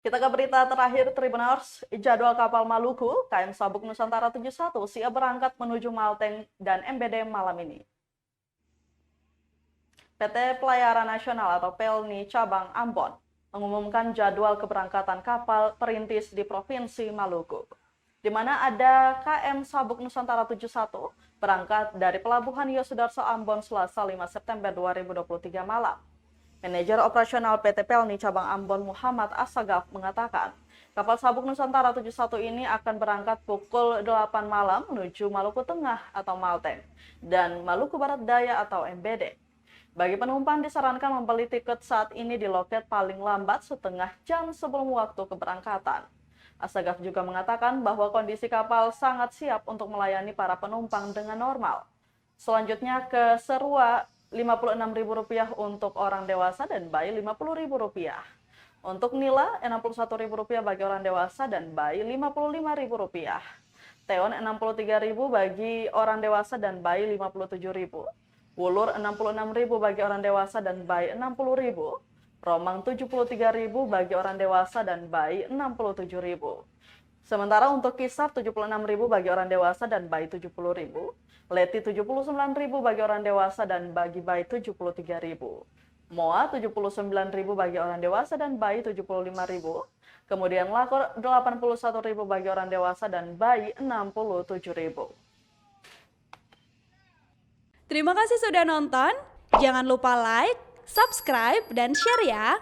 Kita ke berita terakhir Tribuners, jadwal kapal Maluku, KM Sabuk Nusantara 71 siap berangkat menuju Malteng dan MBD malam ini. PT Pelayaran Nasional atau PELNI Cabang Ambon mengumumkan jadwal keberangkatan kapal perintis di Provinsi Maluku, di mana ada KM Sabuk Nusantara 71 berangkat dari Pelabuhan Yosudarso Ambon Selasa 5 September 2023 malam. Manajer operasional PT PELNI Cabang Ambon Muhammad Assagaf mengatakan, kapal Sabuk Nusantara 71 ini akan berangkat pukul 8 malam menuju Maluku Tengah atau Malteng dan Maluku Barat Daya atau MBD. Bagi penumpang disarankan membeli tiket saat ini di loket paling lambat setengah jam sebelum waktu keberangkatan. Assagaf juga mengatakan bahwa kondisi kapal sangat siap untuk melayani para penumpang dengan normal. Selanjutnya ke Serua, Rp56.000 untuk orang dewasa dan bayi Rp50.000. Untuk Nila, Rp61.000 bagi orang dewasa dan bayi Rp55.000. Teon Rp63.000 bagi orang dewasa dan bayi Rp57.000. Wulur Rp66.000 bagi orang dewasa dan bayi Rp60.000. Romang Rp73.000 bagi orang dewasa dan bayi Rp67.000. Sementara untuk Kisar Rp76.000 bagi orang dewasa dan bayi Rp70.000. Leti Rp79.000 bagi orang dewasa dan bagi bayi Rp73.000. Moa Rp79.000 bagi orang dewasa dan bayi Rp75.000. Kemudian Lakor Rp81.000 bagi orang dewasa dan bayi Rp67.000. Terima kasih sudah nonton. Jangan lupa like, subscribe, dan share ya.